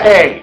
Hey!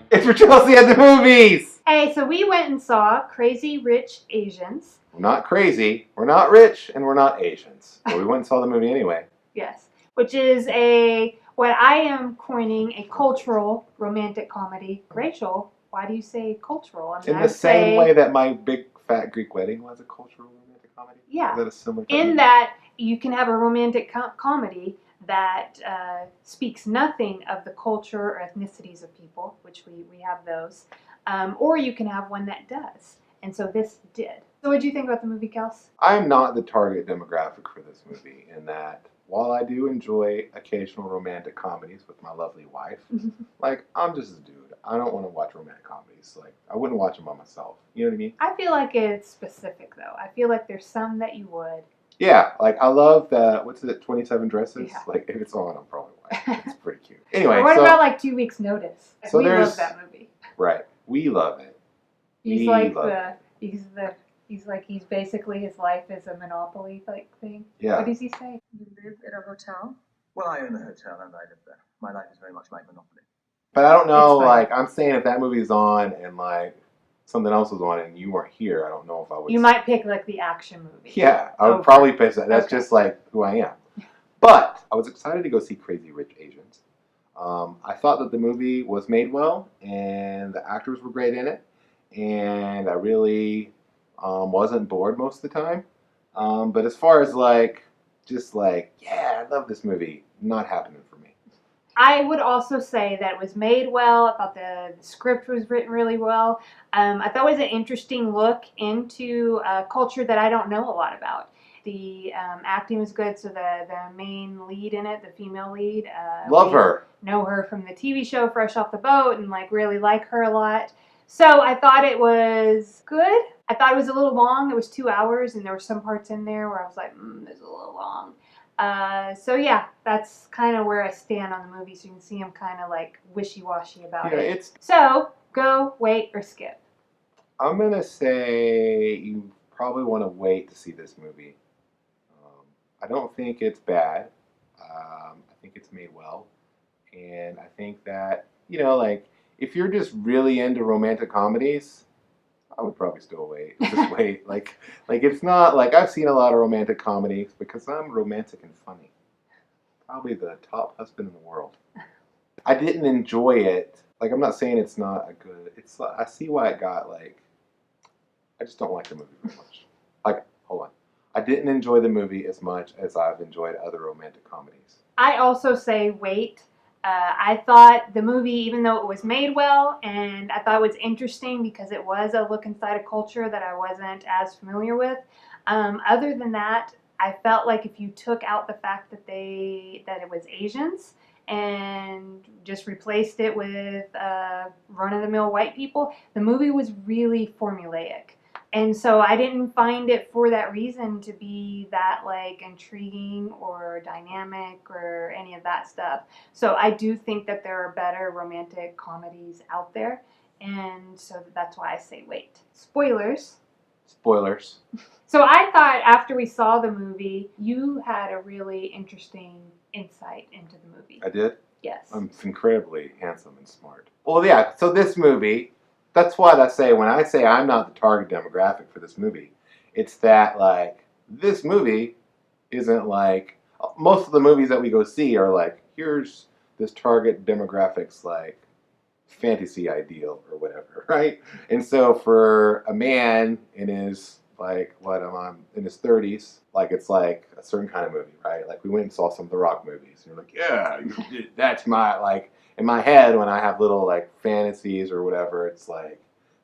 It's for Chelsea at the movies! Hey, so we went and saw Crazy Rich Asians. We're not crazy, we're not rich, and we're not Asians. But we went and saw the movie anyway. Yes. Which is what I am coining a cultural romantic comedy. Rachel, why do you say cultural? I mean, In the same way that My Big Fat Greek Wedding was a cultural romantic comedy? Yeah. Is that a similar in that you can have a romantic comedy that speaks nothing of the culture or ethnicities of people, which we have those, or you can have one that does. And so this did. So what did you think about the movie, Kels? I'm not the target demographic for this movie in that while I do enjoy occasional romantic comedies with my lovely wife, like, I'm just a dude. I don't want to watch romantic comedies. Like, I wouldn't watch them by myself. You know what I mean? I feel like it's specific, though. I feel like there's some that you would. Yeah, like, I love the, 27 Dresses? Yeah. Like, if it's on, I'm probably watching. It's pretty cute. Anyway, what about, like, 2 Weeks Notice? So we love that movie. Right. We love it. He's basically, his life is a Monopoly like thing. Yeah. What does he say? You live in a hotel? Well, I own the hotel and I live there. My life is very much like Monopoly. But I don't know, like, I'm saying if that movie's on and, like, something else was on and you weren't here, I don't know if I would. You might pick, like, the action movie. Yeah, I would probably pick that. That's just, like, who I am. But I was excited to go see Crazy Rich Asians. I thought that the movie was made well and the actors were great in it. And I really wasn't bored most of the time. But as far as, like, yeah, I love this movie, not happening for me. I would also say that it was made well. I thought the script was written really well. I thought it was an interesting look into a culture that I don't know a lot about. The acting was good, so the main lead in it, the female lead. Love her. Know her from the TV show Fresh Off the Boat and, like, really like her a lot. So I thought it was good. I thought it was a little long. It was 2 hours, and there were some parts in there where I was like, this is a little long. So yeah, that's kind of where I stand on the movie. So you can see I'm kind of like wishy-washy about it. So go, wait, or skip. I'm gonna say you probably want to wait to see this movie. I don't think it's bad. I think it's made well, and I think that, you know, like, if you're just really into romantic comedies, I would probably still wait. Just wait. Like it's not like I've seen a lot of romantic comedies because I'm romantic and funny. Probably the top husband in the world. I didn't enjoy it. Like, I'm not saying it's not a good. It's I see why it got, like. I just don't like the movie very much. Like, hold on. I didn't enjoy the movie as much as I've enjoyed other romantic comedies. I also say wait. I thought the movie, even though it was made well, and I thought it was interesting because it was a look inside a culture that I wasn't as familiar with. Other than that, I felt like if you took out the fact that it was Asians and just replaced it with run-of-the-mill white people, the movie was really formulaic. And so I didn't find it for that reason to be that, like, intriguing or dynamic or any of that stuff. So I do think that there are better romantic comedies out there. And so that's why I say wait. Spoilers. Spoilers. So I thought after we saw the movie, you had a really interesting insight into the movie. I did? Yes. I'm incredibly handsome and smart. Well, yeah, so this movie, that's what I say when I say I'm not the target demographic for this movie. It's that, like, this movie isn't like, most of the movies that we go see are like, here's this target demograpic's, like, fantasy ideal or whatever, right? And so for a man in his, like, in his 30s, like, it's like a certain kind of movie, right? Like, we went and saw some of the Rock movies, and you're like, yeah, that's my, like, in my head, when I have little, like, fantasies or whatever, it's like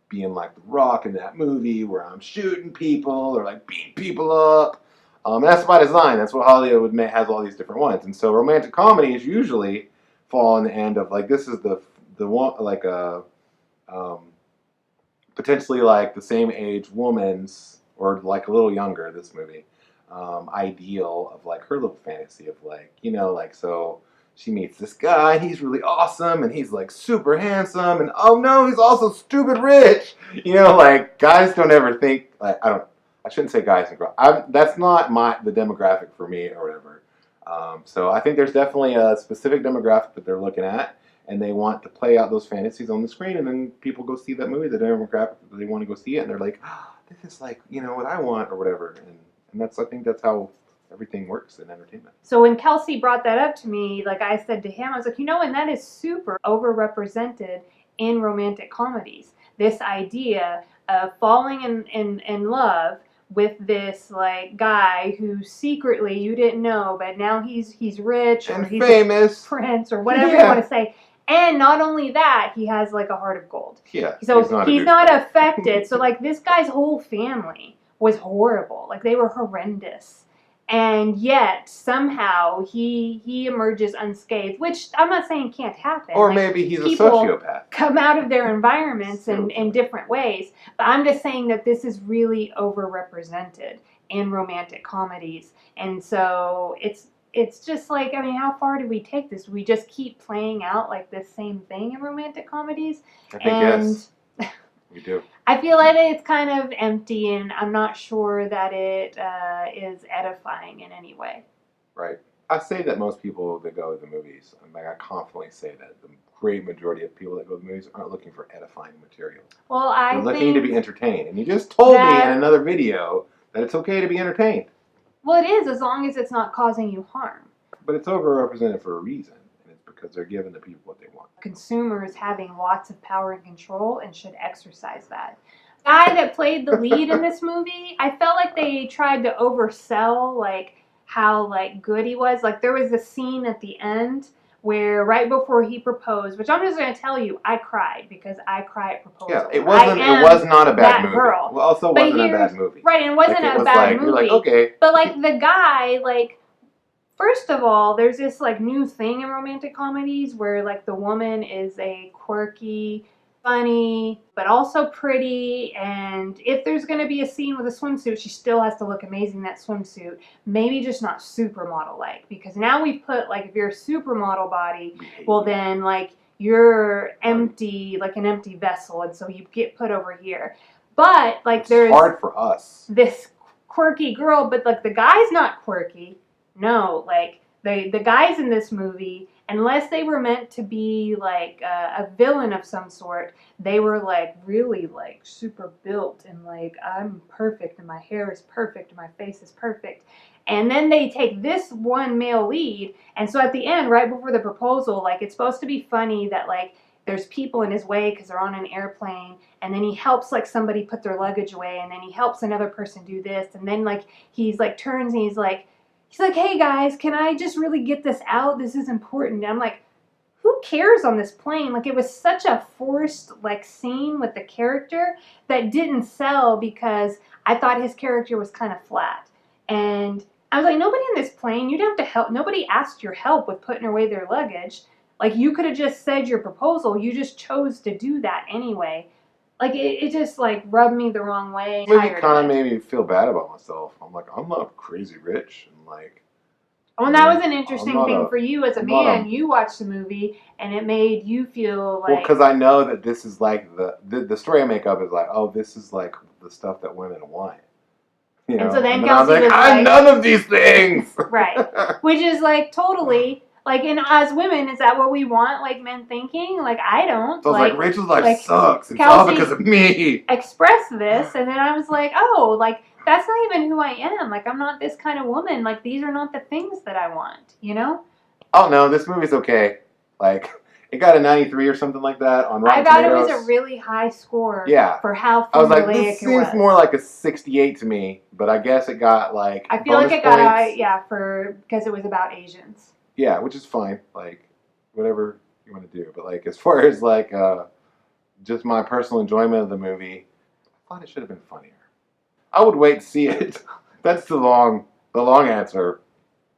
being like The Rock in that movie where I'm shooting people or, like, beating people up. And that's by design. That's what Hollywood has all these different ones. And so romantic comedies usually fall on the end of, like, this is the one, like, potentially, like, the same age woman's, or, like, a little younger, this movie, ideal of, like, her little fantasy of, like, you know, like, so she meets this guy, he's really awesome, and he's, like, super handsome, and oh no, he's also stupid rich. You know, like, guys don't ever think, like, I shouldn't say guys and girls. That's not the demographic for me or whatever. So I think there's definitely a specific demographic that they're looking at, and they want to play out those fantasies on the screen, and then people go see that movie, the demographic that they want to go see it, and they're like, oh, this is like, what I want or whatever, and I think that's how everything works in entertainment. So when Kelsey brought that up to me, like I said to him, I was like, and that is super overrepresented in romantic comedies. This idea of falling in love with this like guy who secretly you didn't know, but now he's rich or and he's famous, a prince or whatever you want to say. And not only that, he has like a heart of gold. Yeah. So he's not affected. So like this guy's whole family was horrible. Like they were horrendous. And yet somehow he emerges unscathed, which I'm not saying can't happen. Or like, maybe he's a sociopath. Come out of their environments in different ways. But I'm just saying that this is really overrepresented in romantic comedies. And so it's just like, how far do we take this? Do we just keep playing out like this same thing in romantic comedies? I think yes. We do. I feel like it's kind of empty, and I'm not sure that it is edifying in any way. Right. I say that most people that go to the movies, I confidently say that the great majority of people that go to the movies aren't looking for edifying material. Well, They're looking to be entertained. And you just told me in another video that it's okay to be entertained. Well, it is, as long as it's not causing you harm. But it's overrepresented for a reason, and it's because they're giving the people what they want. Consumers having lots of power and control and should exercise that. The guy that played the lead in this movie, I felt like they tried to oversell like how like good he was. Like there was a scene at the end where right before he proposed, which I'm just going to tell you, I cried because I cry at proposal. Yeah, it was not a bad movie. Girl. Well, also wasn't a bad movie. Right, and it wasn't a bad movie. You're like, okay. But like the guy, like, first of all, there's this like new thing in romantic comedies where like the woman is a quirky, funny, but also pretty, and if there's going to be a scene with a swimsuit, she still has to look amazing in that swimsuit. Maybe just not supermodel like, because now we've put like if you're a supermodel body, well then like you're empty, like an empty vessel, and so you get put over here. But like there's hard for us. This quirky girl, but like the guy's not quirky. No, like the guys in this movie, unless they were meant to be like a villain of some sort, they were like really like super built and like I'm perfect and my hair is perfect and my face is perfect. And then they take this one male lead, and so at the end, right before the proposal, like it's supposed to be funny that like there's people in his way because they're on an airplane, and then he helps like somebody put their luggage away, and then he helps another person do this, and then like he's like turns and he's like, hey guys, can I just really get this out? This is important. And I'm like, who cares on this plane? Like it was such a forced like scene with the character that didn't sell because I thought his character was kind of flat. And I was like, nobody in this plane, you didn't have to help. Nobody asked your help with putting away their luggage. Like you could have just said your proposal. You just chose to do that anyway. Like it just like rubbed me the wrong way. Maybe kind of made me feel bad about myself. I'm like, I'm not crazy rich, and like. Well, and that was an interesting thing for you as a man. You watched the movie, and it made you feel like. Well, because I know that this is like the story I make up is like, oh, this is like the stuff that women want. You know? And so then Kelsey I was like, I'm none of these things. Right, which is like totally. Like, and as women, is that what we want, like, men thinking? Like, I don't. So I was like, Rachel's life sucks. It's all because of me. Express this, and then I was like, oh, like, that's not even who I am. Like, I'm not this kind of woman. Like, these are not the things that I want, you know? Oh, no, this movie's okay. Like, it got a 93 or something like that on Rotten Tomatoes. I thought it was a really high score for how formulaic it was. I was like, this seems more like a 68 to me, but I guess it got, like, I feel like it got, because it was about Asians. Yeah, which is fine. Like, whatever you want to do. But, like, as far as, like, just my personal enjoyment of the movie, I thought it should have been funnier. I would wait to see it. That's the long answer.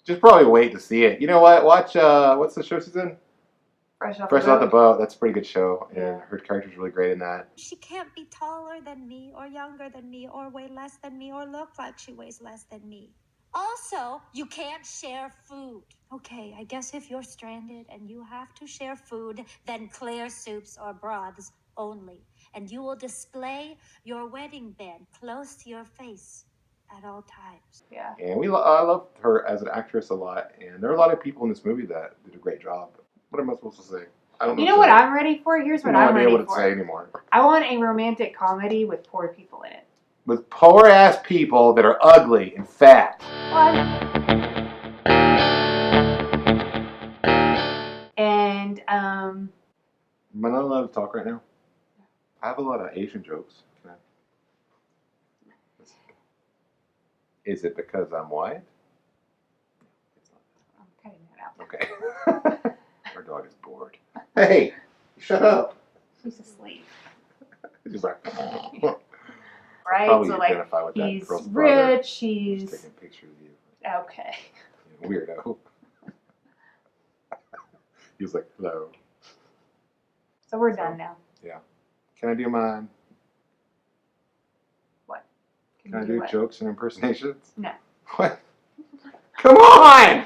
Just probably wait to see it. You know what? Watch, what's the show she's in? Fresh Off the Boat. That's a pretty good show. And her character's really great in that. She can't be taller than me, or younger than me, or weigh less than me, or look like she weighs less than me. Also, you can't share food. Okay, I guess if you're stranded and you have to share food, then clear soups or broths only. And you will display your wedding band close to your face at all times. Yeah. And I loved her as an actress a lot. And there are a lot of people in this movie that did a great job. What am I supposed to say? I don't know. You know what I'm ready for? Here's what no I'm idea ready what to for. say anymore. I want a romantic comedy with poor people in it. With poor ass people that are ugly and fat. And Am I not allowed to talk right now? I have a lot of Asian jokes. Is it because I'm white? I'm cutting that out. Okay. Our dog is bored. Hey, shut up. She's asleep. She's like, Right? probably So like identify with that he's girl's brother. rich, He's he's taking pictures of you. okay. Weirdo. He was like, hello. So we're done now. Yeah. Can I do mine? What? Can I do what? jokes and impersonations? No. What? Come on!